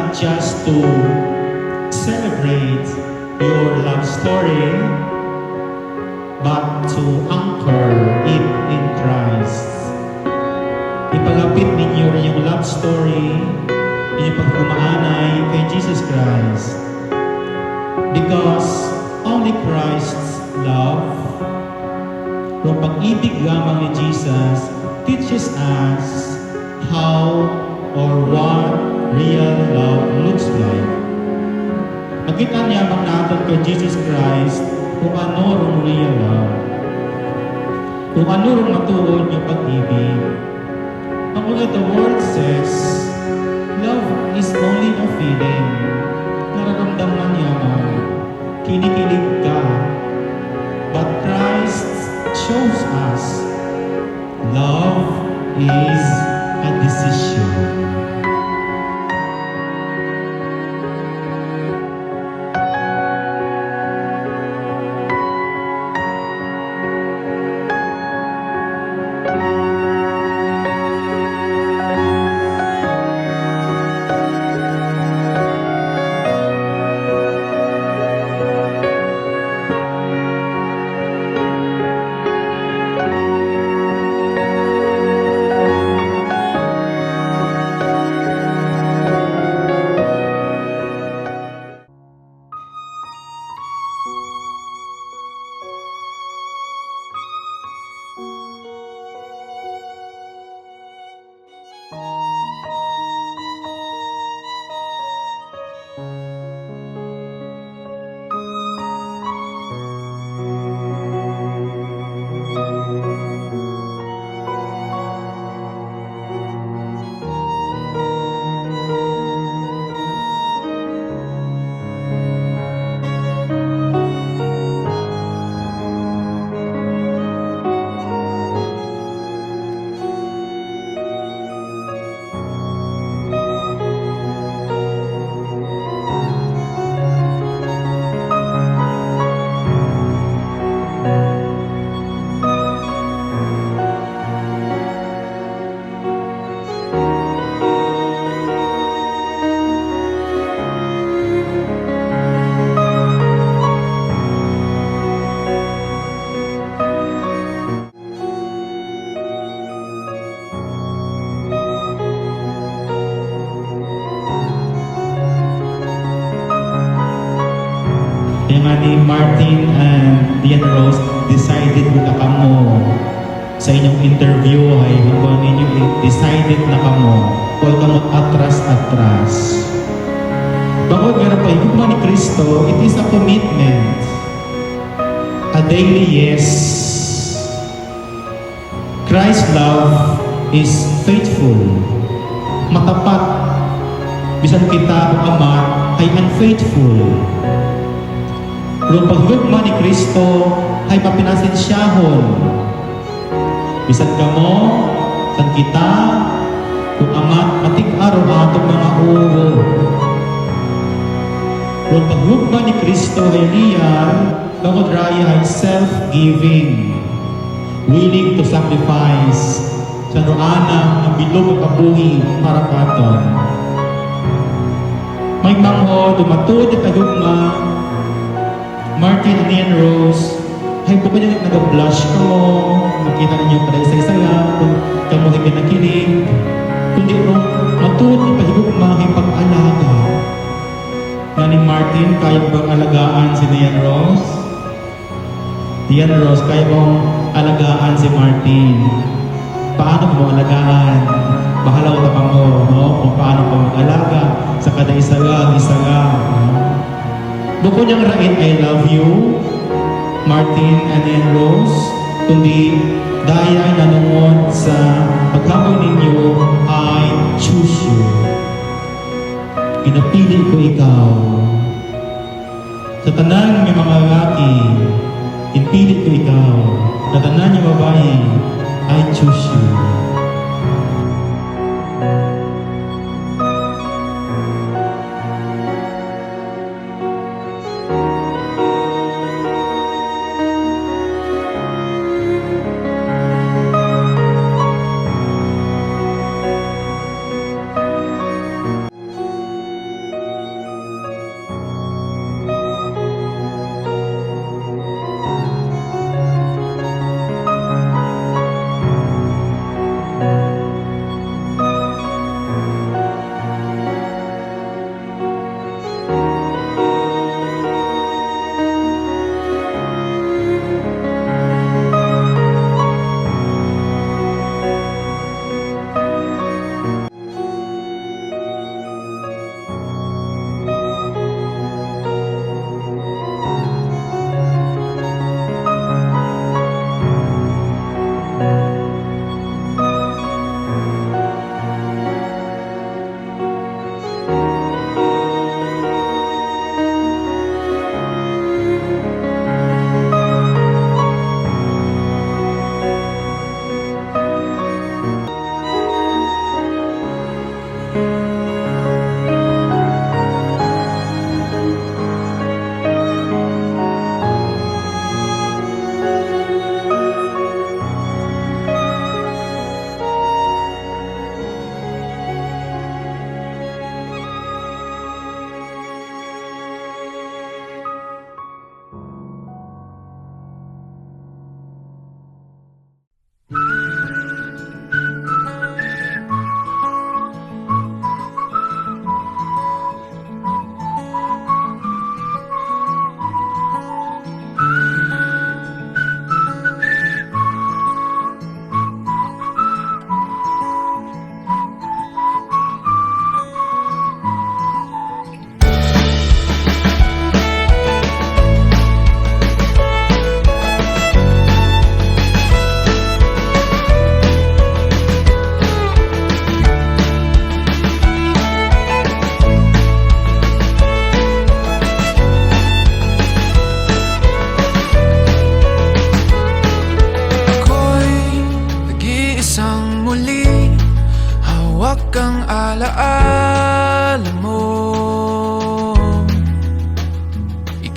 not just to celebrate your love story, but to anchor it in Christ. Ipalapit ninyo rin yung love story, inyong pagkumaanay kay Jesus Christ. Because only Christ's love, yung pag-ibig lamang ni Jesus, teaches us how or what real love looks like. Makita niya natin kay Jesus Christ kung ano rong real love. Kung ano rong matuon yung pag-ibig. Ang the word says, love is only a feeling. Nararamdaman niya na kinikilig ka. But Christ shows us love is a decision. Ni Martin and Diana Rose decided na kamo sa inyong interview ay hanggang ninyo decided na kamo huwag kamo atras. Bakit nga pa higugma ni Kristo, it is a commitment, a daily yes. Christ's love is faithful, matapat, bisan kita o ama ay unfaithful. Kung paghigugma ni Kristo ay papinasensyahon. Bisan kamo, san kita, kung amat matik-araw atong mga uwo. Kung paghigugma ni Kristo ay real, bangod raya ay self-giving, willing to sacrifice sa noana ang bilog at kabuhi para katon. May mangho, dumatod at paghigugma, Martin and Ian Rose, ay bukod niya nag-blush ka mo, makita ninyo kada isa-isa kung kamo ay pinakinig, kundi ron matuot ang pahigugma ay pag-alaga. Nga ni Martin, kaya bang alagaan si Ian Rose? Ian Rose, kaya bang alagaan si Martin? Paano mo alagaan? Bahala ko mo, no? Kung paano ka mag-alaga sa kada isa-isa. Bukod niyang rain, I love you, Martin and Ian Rose, kundi dahil ay nanungod sa pagkakoy ninyo, I choose you. Pinapili ko ikaw. Sa tanan ng mga lalaki, pinapili ko ikaw. Sa tanan ng babae, I choose you.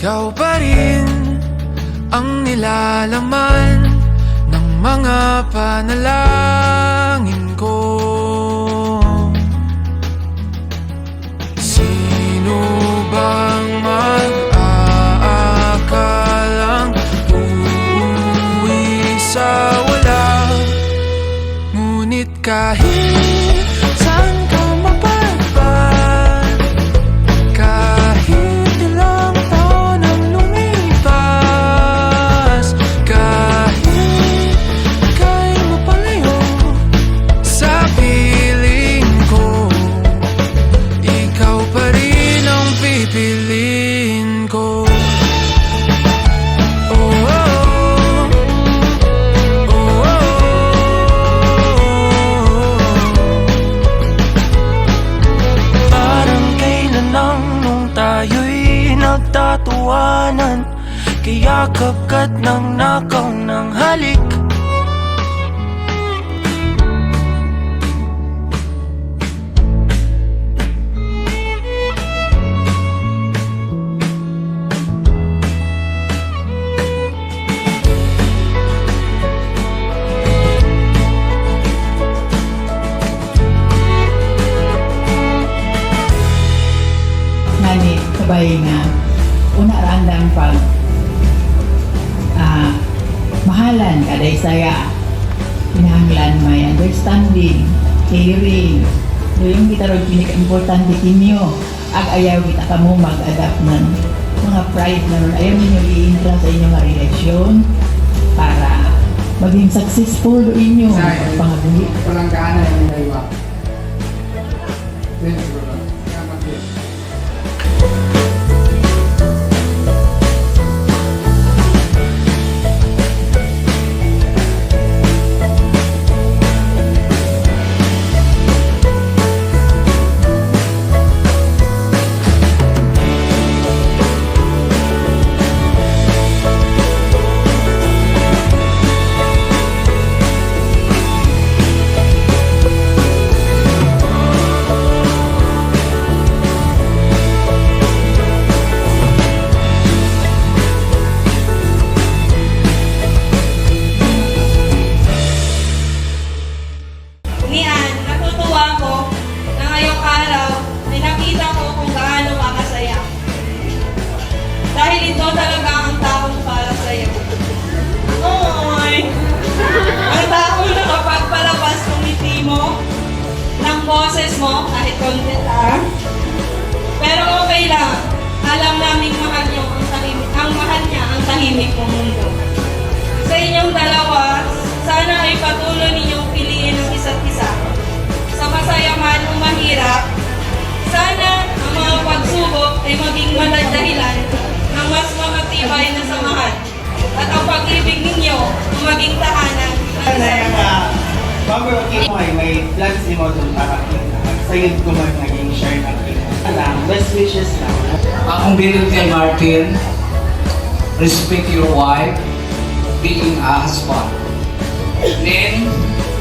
Ikaw pa rin ang nilalaman ng mga panalangin ko. Sino bang mag-aakalang uuwi sa wala? Ngunit kahit saan ka mapadpad, kahit ilang taon ang lumipas, kahit ika'y mapalayo sa piling ko, ikaw pa rin ang pipiliin ko. Oh, oh, oh, oh, oh. Parang kailan lang nung tayo'y nagtatawanan, kayakap ka't nang nakaw ng halik. Nani, sabay nga, una randang pag mahalan kaday saya, pinahanglan may understanding, caring, yung kita rin pinaka-importante kinyo, ag-ayaw kita ka mo mag-adapt ng mga pride na rin, ayaw ninyo i-intra sa inyong relasyon para maging successful do inyo ang pangabuli. Walang kaana yung dalawa. Nian, natutuwa ko na ngayong araw ay nakita ko kung gaano ka kasaya. Dahil ito talaga ang taong para sa'yo. Oy! Ang taong nakapagpalabas ng ngiti mo, ng boses mo, kahit konti lang. Pero okay lang. Alam naming mahal niyo ang mahal niya ang tahimik mong mundo. Sa inyong dalawa, sana ay patuloy ninyong piliin ang isa't isa. Sa masaya man o mahirap, sana ang mga pagsubok ay maging dahilan ng mas mamatibay na samahan. At ang pag-ibig ninyo ay maging tahanan ng isa't isa. Bago mo ay may plans mo doon para sayod ko man naging share ng imo. Alam, best wishes lang. Ang bilog kay Martin, respect your wife, being a husband. Then,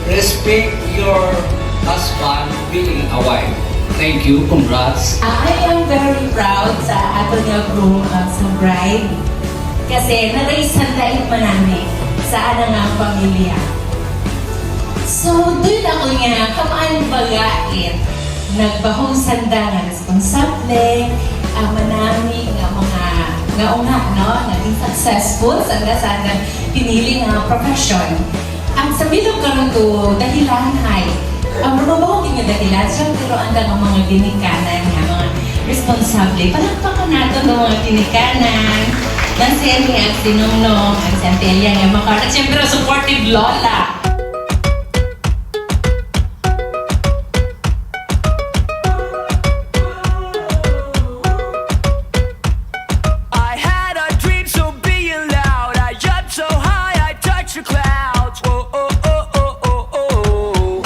respect your husband, being a wife. Thank you, congrats. I am very proud sa ato niya groom sa bride kasi na-raise ang dahil manami sa anang ang pamilya. So, doon ako nga kamaan bagait nagbahong sanda nga responsable, manami nga mga nga una, no? Naging successful sa nga pinili nga profession. Ang sabi ng karoon to, dahilan ay ang mababaw din yung dahilan, so pero ang mga dinikanan nga, mga responsable. Palakpakan natin ng mga dinikanan. Ng Seni at Sinunong, ang Santelia nga makarat. Siyempre, supportive lola. I had a dream, so being loud. I jumped so high, I touched the clouds. Whoa, oh, oh, oh, oh, oh.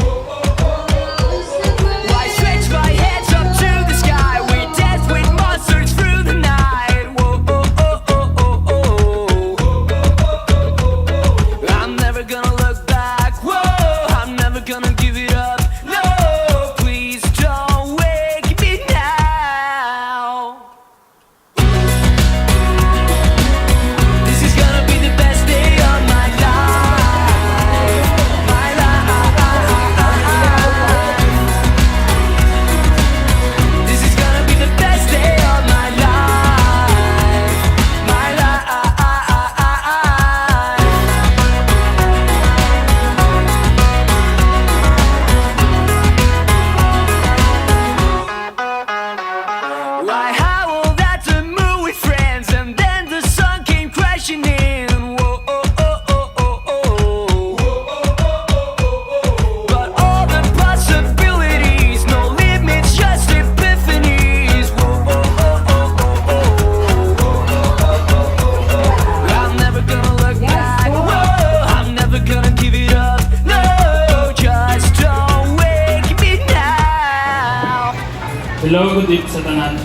I stretched my hands up to the sky. We danced with monsters through the night. Whoa, oh, oh, oh, oh, oh. I'm never gonna look back. positive sa tanan.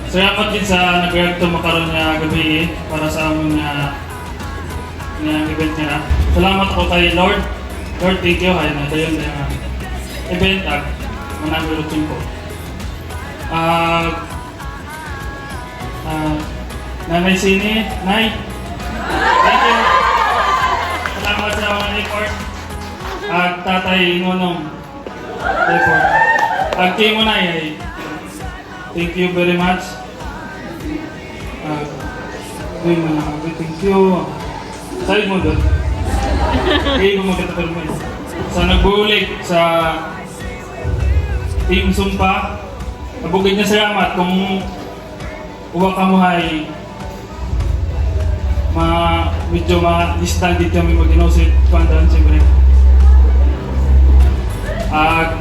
Salamat din sa nag-react to makaroon nga gabi para sa among nga event niya. Salamat ako kay Lord. Lord, thank you. Hay na dayon na event at mananggulutin ko. Nanay Sini, Nay. Thank you. Salamat sa mga effort. At Tatay Nonong. Effort. At kay mo na thank you very much. Thank you. Sa'yo mo doon. Kaya mo magkatapal mo sa nagbulik sa Team Sumpa. Nabugid niya salamat kung uwa ka mo ay medyo ma-distant dito kami mag-inosit pandan siyempre. At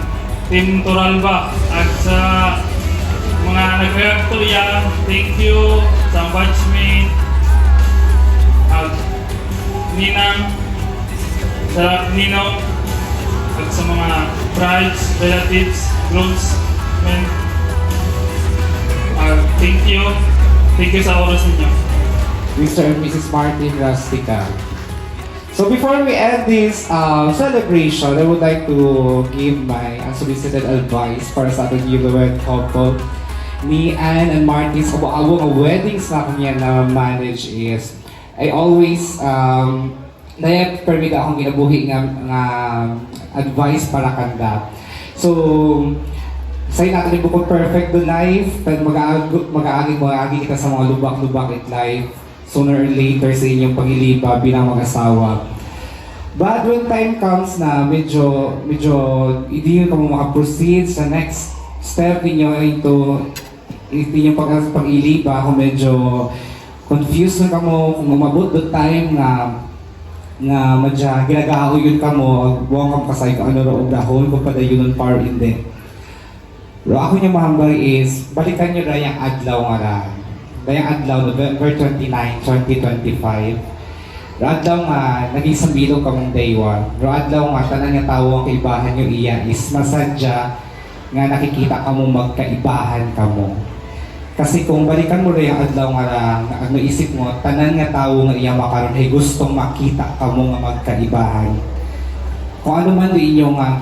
Team Toralba at sa mga nag-react to yan, thank you sa batchmate at Ninang, sa Ninong at sa mga brides, relatives, groomsmen. Thank you sa oras ninyo. Mr. and Mrs. Martin Rustica. So before we end this celebration, I would like to give my unsolicited advice para sa ating newlywed couple. Ni Ann and Martin, sa buong weddings na kanya na manage is, I always, permit akong ginabuhi nga advice para kanda. So, sa'yo natin yung bukod perfect to life, pero mag-aaging kita sa mga lubak-lubak at life, sooner or later sa inyong pag-iliba bilang mag-asawa. But when time comes na medyo hindi ka mo makaproceed sa next step ninyo into inyong pag-iliba, kung medyo confused na ka mo, kung umabot the time nga madya ginagahoy ka mo, buwang kang kasay ka ano roong dahon, kung padayon ng power hindi. Pero ako niya mahambal is, balikan niyo na yung adlaw nga na. Dayang adlaw, November 29, 2025. Pero adlaw nga, naging sambilog ka mong day 1. Pero adlaw nga, tanan nga tao ang kaibahan niyo iya is masadya nga nakikita ka mo magkaibahan ka mo. Kasi kung balikan mo rin yung adlaw nga lang, ano isip mo, tanan nga tao nga iya makaroon ay gustong makita ka mo nga magkaibahan. Kung ano man din inyo nga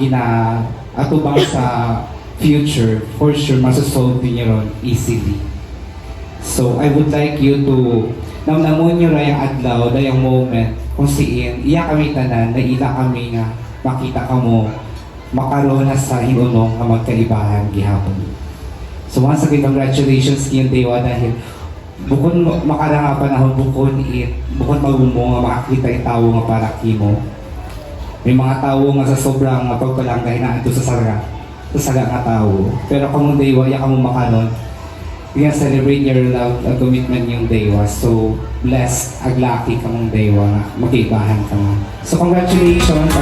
atubang sa future, for sure, masasolve din nyo ron easily. So, I would like you to namnamon nyo rin yung adlaw, na yung moment, kung siin, iya kami tanan, na ila kami nga makita ka mo, makaroon na sa inunong nga magkaibahan gihapon. So, once again, congratulations kayong Dewa dahil bukod makarang panahon, bukod magumo nga makakita yung tao nga para kimo. May mga tao nga sa sobrang pagpalangga hinaanto sa saga nga tao. Pero kung Dewa, iya ka mo makaroon, you can celebrate your love and commitment yung Dewa. So, blessed, aglaki ka mong Dewa, mag-ibahan ka mo. So, congratulations.